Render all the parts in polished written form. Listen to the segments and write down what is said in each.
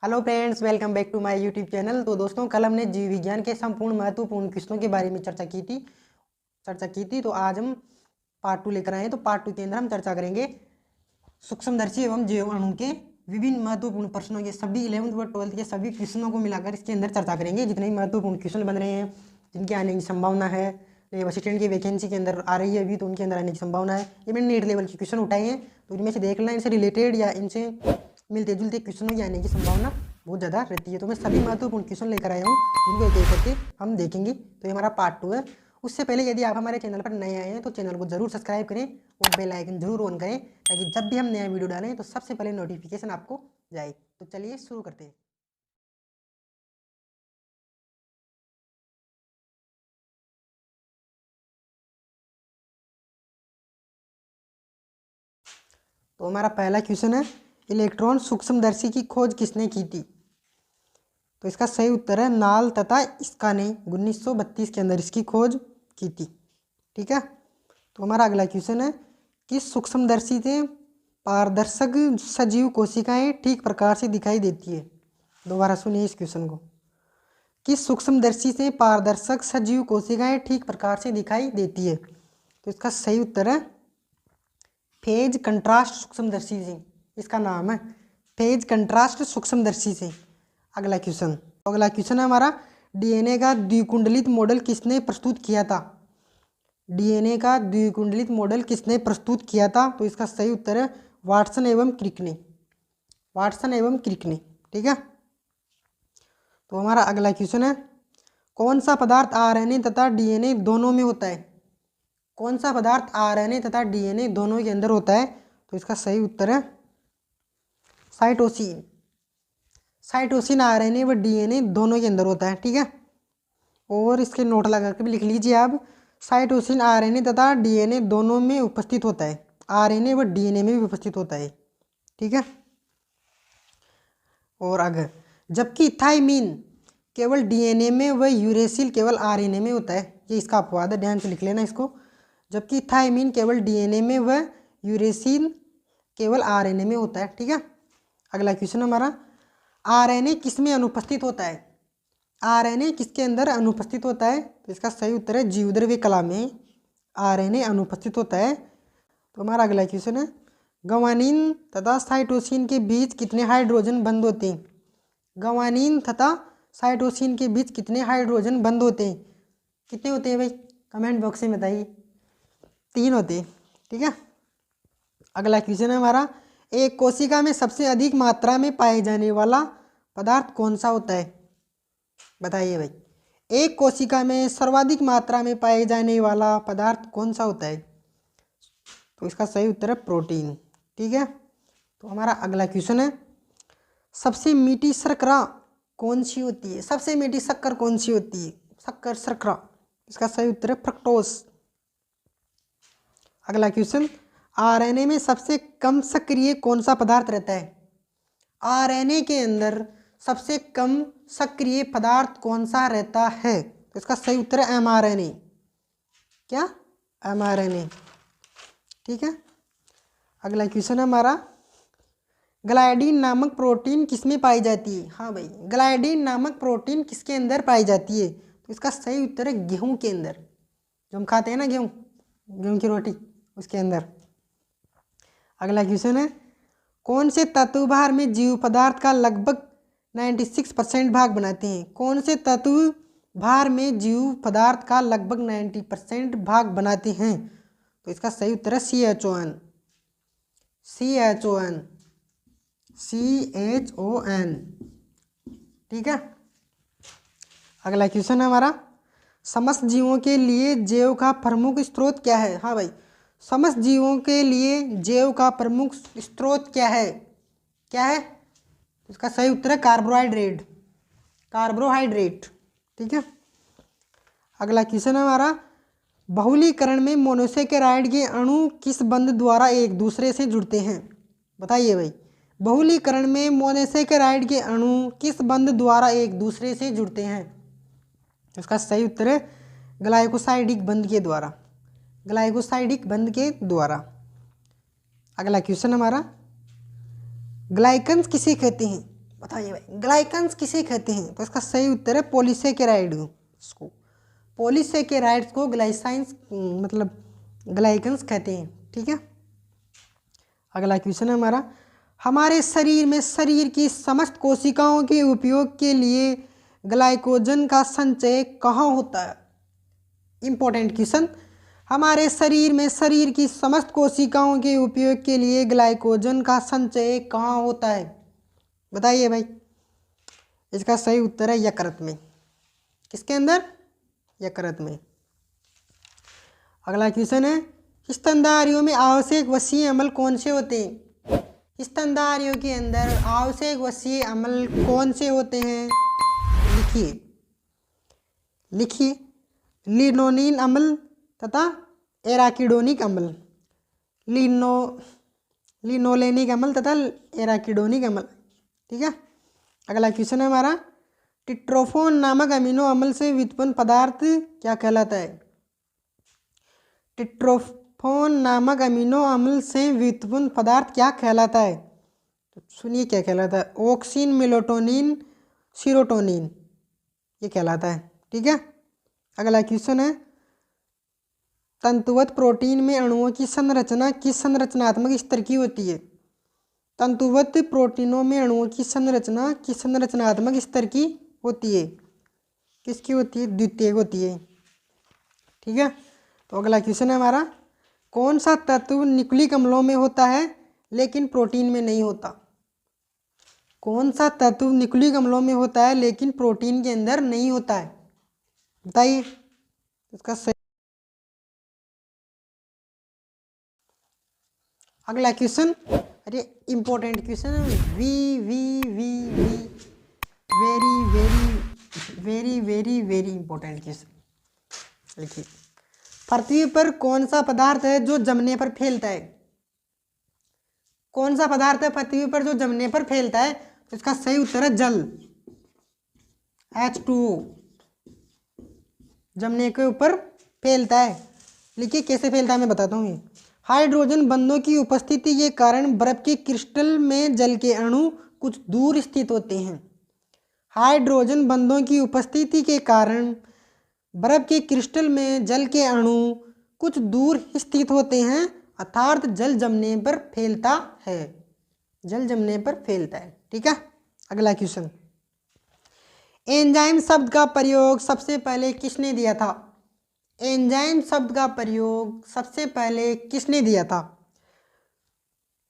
Hello friends, welcome back to my YouTube channel. तो दोस्तों, कल हमने जीव विज्ञान के संपूर्ण महत्वपूर्ण क्वेश्चनों के बारे में चर्चा की थी। तो आज हम पार्ट 2 लेकर आए हैं। तो पार्ट 2 के अंदर हम चर्चा करेंगे सूक्ष्मदर्शी एवं जैव अणु के विभिन्न महत्वपूर्ण प्रश्नों के सभी 11वीं व 12वीं के सभी क्वेश्चनों को मिलाकर इसके अंदर चर्चा करेंगे। जितने भी महत्वपूर्ण क्वेश्चन बन रहे हैं, जिनके आने की संभावना है, असिस्टेंट की वैकेंसी के अंदर आ रही है अभी, तो उनके अंदर आने की संभावना है। ये मैंने नेट लेवल के क्वेश्चन उठाए हैं, तो इनमें से देख लेना, इनसे रिलेटेड या इनसे मिलते जुलते क्वेश्चनों की आने की संभावना बहुत ज़्यादा रहती है। तो मैं सभी महत्वपूर्ण क्वेश्चन लेकर आया हूँ, जिनको एक एक करके हम देखेंगे। तो ये हमारा पार्ट 2 है। उससे पहले यदि आप हमारे चैनल पर नए आए हैं तो चैनल को जरूर सब्सक्राइब करें और बेल आइकन जरूर ऑन करें, ताकि जब भी हम नया वीडियो डालें तो सबसे पहले नोटिफिकेशन आपको जाए। तो चलिए शुरू करते हैं। तो हमारा पहला क्वेश्चन है, इलेक्ट्रॉन सूक्ष्मदर्शी की खोज किसने की थी? तो इसका सही उत्तर है नाल तथा स्का ने 1932 के अंदर इसकी खोज की थी। ठीक है। तो हमारा अगला क्वेश्चन है, किस सूक्ष्मदर्शी से पारदर्शक सजीव कोशिकाएं ठीक प्रकार से दिखाई देती है? दोबारा सुनिए इस क्वेश्चन को। किस सूक्ष्मदर्शी से पारदर्शक सजीव कोशिकाएं ठीक प्रकार से दिखाई देती है? तो इसका सही उत्तर है फेज कंट्रास्ट सूक्ष्मदर्शी से। इसका नाम है फेज कंट्रास्ट सूक्ष्मदर्शी से। अगला क्वेश्चन है हमारा, डीएनए का द्विकुंडलित मॉडल किसने प्रस्तुत किया था? डीएनए का द्विकुंडलित मॉडल किसने प्रस्तुत किया था? तो इसका सही उत्तर है वाटसन एवं क्रिक ने। ठीक है। तो हमारा अगला क्वेश्चन है, कौन सा पदार्थ आरएनए तथा डीएनए दोनों में होता है? कौन सा पदार्थ आरएनए तथा डीएनए दोनों के अंदर होता है? तो इसका सही उत्तर है साइटोसिन आरएनए व डीएनए दोनों के अंदर होता है। ठीक है। और इसके नोट लगा कर भी लिख लीजिए आप, साइटोसिन आरएनए तथा डीएनए दोनों में उपस्थित होता है, आरएनए व डीएनए में भी उपस्थित होता है। ठीक है। और अगर जबकि थाइमीन केवल डीएनए में व यूरेसिल केवल आरएनए में होता है, ये इसका अपवाद है, ध्यान से लिख लेना इसको। जबकि थाइमीन केवल डीएनए में व यूरेसिल केवल आरएनए में होता है। ठीक है। अगला क्वेश्चन हमारा, आरएनए किस में अनुपस्थित होता है? आरएनए किसके अंदर अनुपस्थित होता है? तो इसका सही उत्तर है जीवद्रव्य कला में आरएनए अनुपस्थित होता है। तो हमारा अगला क्वेश्चन है, ग्वानिन तथा साइटोसिन के बीच कितने हाइड्रोजन बंद होते हैं? ग्वानिन तथा साइटोसिन के बीच कितने हाइड्रोजन बंद होते हैं? कितने होते हैं भाई? कमेंट बॉक्स में बताइए। 3 होते हैं। ठीक है। अगला क्वेश्चन है हमारा, एक कोशिका में सबसे अधिक मात्रा में पाए जाने वाला पदार्थ कौन सा होता है? बताइए भाई, एक कोशिका में सर्वाधिक मात्रा में पाए जाने वाला पदार्थ कौन सा होता है? तो इसका सही उत्तर है प्रोटीन। ठीक है। तो हमारा अगला क्वेश्चन है, सबसे मीठी शर्करा कौन सी होती है? सबसे मीठी शक्कर कौन सी होती है? शर्करा। इसका सही उत्तर है फ्रक्टोज। अगला क्वेश्चन, आरएनए में सबसे कम सक्रिय कौन सा पदार्थ रहता है? आरएनए के अंदर सबसे कम सक्रिय पदार्थ कौन सा रहता है? तो इसका सही उत्तर है एमआरएनए। क्या? एमआरएनए। ठीक है। अगला क्वेश्चन है हमारा, ग्लाइडिन नामक प्रोटीन किसमें पाई जाती है? हाँ भाई, ग्लाइडिन नामक प्रोटीन किसके अंदर पाई जाती है? तो इसका सही उत्तर है गेहूं के अंदर। जो हम खाते हैं ना, गेहूं की रोटी, उसके अंदर। अगला क्वेश्चन है, कौन से तत्व भार में जीव पदार्थ का लगभग 96% भाग बनाते हैं? कौन से तत्व भार में जीव पदार्थ का लगभग 90% भाग बनाते हैं? तो इसका सही उत्तर है CHON। ठीक है। अगला क्वेश्चन है हमारा, समस्त जीवों के लिए जैव का प्रमुख स्रोत क्या है? हाँ भाई, समस्त जीवों के लिए जैव का प्रमुख स्रोत क्या है? इसका सही उत्तर है कार्बोहाइड्रेट। ठीक है। अगला क्वेश्चन है हमारा, बहुलीकरण में मोनोसेकेराइड के अणु किस बंध द्वारा एक दूसरे से जुड़ते हैं? बताइए भाई, बहुलीकरण में मोनोसेकेराइड के अणु किस बंध द्वारा एक दूसरे से जुड़ते हैं? इसका सही उत्तर है ग्लाइकोसाइडिक बंध के द्वारा। अगला क्वेश्चन हमारा, ग्लाइकन्स किसे कहते हैं? बताइए भाई, ग्लाइकन्स किसे कहते हैं? तो इसका सही उत्तर है पॉलीसेकेराइड को। पॉलीसेकेराइड्स को ग्लाइसाइंस मतलब ग्लाइकन्स कहते हैं। ठीक है, अगला क्वेश्चन है हमारे शरीर में शरीर की समस्त कोशिकाओं के उपयोग के लिए ग्लाइकोजन का संचय कहाँ होता है? Important question. हमारे शरीर में शरीर की समस्त कोशिकाओं के उपयोग के लिए ग्लाइकोजन का संचय कहाँ होता है? बताइए भाई। इसका सही उत्तर है यकृत में। किसके अंदर? यकृत में। अगला क्वेश्चन है स्तनधारियों में आवश्यक वसीय अम्ल कौन से होते हैं? स्तनधारियों के अंदर आवश्यक वसीय अम्ल कौन से होते हैं? लिखिए लिनोलिन अम्ल तथा एराकिडोनिक अम्ल। लिनोलेनिक अम्ल तथा एराकिडोनिक अम्ल। ठीक है, अगला क्वेश्चन है टिट्रोफोन नामक अमीनो अम्ल से व्युत्पन्न पदार्थ क्या कहलाता है? टिट्रोफोन नामक अमीनो अम्ल से व्युत्पन्न पदार्थ क्या कहलाता है? तो सुनिए क्या कहलाता है। ऑक्सिन, मेलाटोनिन, सीरोटोनिन, ये कहलाता है। ठीक है, अगला क्वेश्चन है तंतुवत प्रोटीन में अणुओं की संरचना किस संरचनात्मक स्तर की होती है? तंतुवत प्रोटीनों में अणुओं की संरचना किस संरचनात्मक स्तर की होती है? किसकी होती है? द्वितीयक होती है। ठीक है, तो अगला क्वेश्चन है कौन सा तत्व न्यूक्लिक अम्लों में होता है लेकिन प्रोटीन में नहीं होता? कौन सा तत्व न्यूक्लिक अम्लों में होता है लेकिन प्रोटीन के अंदर नहीं होता है? बताइए इसका सही। अगला क्वेश्चन, अरे इंपॉर्टेंट क्वेश्चन है। We we we we very very very very very important question. लिखिए पृथ्वी पर कौन सा पदार्थ है जो जमने पर फैलता है? कौन सा पदार्थ है पृथ्वी पर जो जमने पर फैलता है? तो इसका सही उत्तर है जल, H2O। जमने के ऊपर फैलता है। लिखिए कैसे फैलता है मैं बताता हूँ। ये हाइड्रोजन बंधों की उपस्थिति के कारण बर्फ के क्रिस्टल में जल के अणु कुछ दूर स्थित होते हैं। हाइड्रोजन बंधों की उपस्थिति के कारण बर्फ के क्रिस्टल में जल के अणु कुछ दूर स्थित होते हैं, अर्थात जल जमने पर फैलता है। जल जमने पर फैलता है। ठीक है, अगला क्वेश्चन, एंजाइम शब्द का प्रयोग सबसे पहले किसने दिया था? एंजाइम शब्द का प्रयोग सबसे पहले किसने दिया था?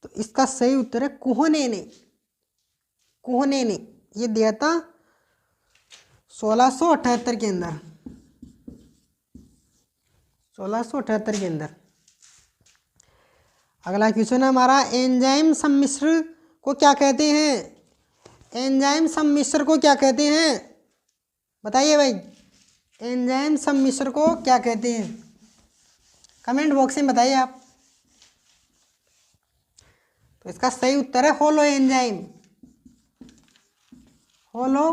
तो इसका सही उत्तर है कुहने ने। कुहने ने ये दिया था 1678 के अंदर। 1678 के अंदर। अगला क्वेश्चन है हमारा एंजाइम सम्मिश्र को क्या कहते हैं? एंजाइम सम्मिश्र को क्या कहते हैं? बताइए भाई, एंजाइम सम्मिश्र को क्या कहते हैं? कमेंट बॉक्स में बताइए आप। तो इसका सही उत्तर है होलो एंजाइम। Holo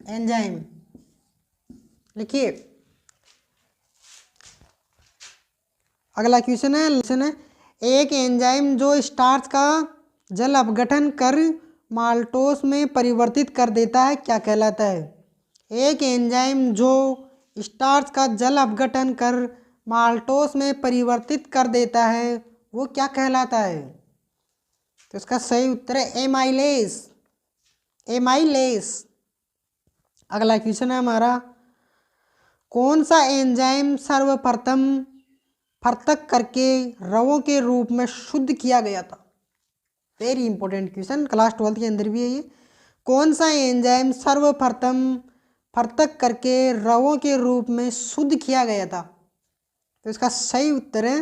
enzyme. लिखिए अगला क्वेश्चन है एक एंजाइम जो स्टार्च का जल अपघटन कर माल्टोस में परिवर्तित कर देता है क्या कहलाता है? एक एंजाइम जो स्टार्च का जल अपघटन कर माल्टोस में परिवर्तित कर देता है वो क्या कहलाता है? तो इसका सही उत्तर है एमाइलेज। एमाइलेज। अगला क्वेश्चन है हमारा कौन सा एंजाइम सर्वप्रथम पृथक करके रवों के रूप में शुद्ध किया गया था? वेरी इंपॉर्टेंट क्वेश्चन, क्लास 12 के अंदर भी है ये। कौन सा एंजाइम सर्वप्रथम पृथक करके रवों के रूप में शुद्ध किया गया था? तो इसका सही उत्तर है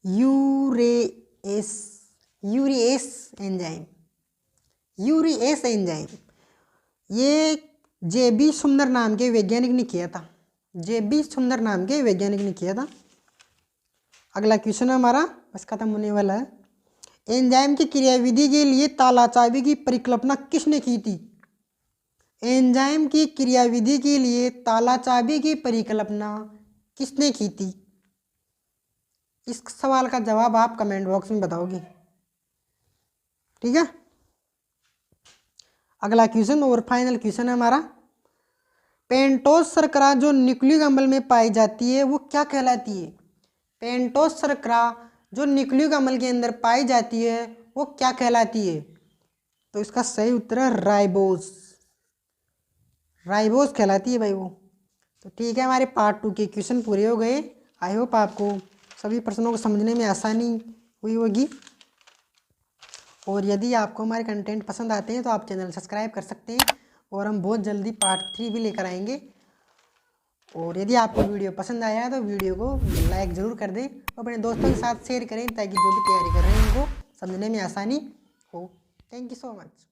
urease. Urease enzyme. Urease enzyme ये जे.बी. सुंदर नाम के वैज्ञानिक ने किया था। जे.बी. सुंदर नाम के वैज्ञानिक ने किया था। अगला क्वेश्चन है हमारा, बस खत्म होने वाला है। एंजाइम की क्रियाविधि के लिए तालाचाबी की परिकल्पना किसने की थी? एंजाइम की क्रियाविधि के लिए तालाचाबी की परिकल्पना किसने की थी? इस सवाल का जवाब आप कमेंट बॉक्स में बताओगे। ठीक है। अगला क्वेश्चन और फाइनल क्वेश्चन है हमारा, पेंटोस शर्करा जो न्यूक्लिक अम्ल में पाई जाती है वो क्या कहलाती है? पेंटोस शर्करा जो न्यूक्लिक अम्ल के अंदर पाई जाती है वो क्या कहलाती है? तो इसका सही उत्तर है राइबोस। राइबोस कहलाती है भाई वो। तो ठीक है, हमारे पार्ट 2 के क्वेश्चन पूरे हो गए। आई होप आपको सभी प्रश्नों को समझने में आसानी हुई होगी। और यदि आपको हमारे कंटेंट पसंद आते हैं तो आप चैनल सब्सक्राइब कर सकते हैं, और हम बहुत जल्दी पार्ट 3 भी लेकर आएंगे। और यदि आपको वीडियो पसंद आया तो वीडियो को लाइक ज़रूर कर दें, अपने दोस्तों के साथ शेयर करें ताकि जो भी तैयारी कर रहे हैं उनको समझने में आसानी हो। Thank you so much.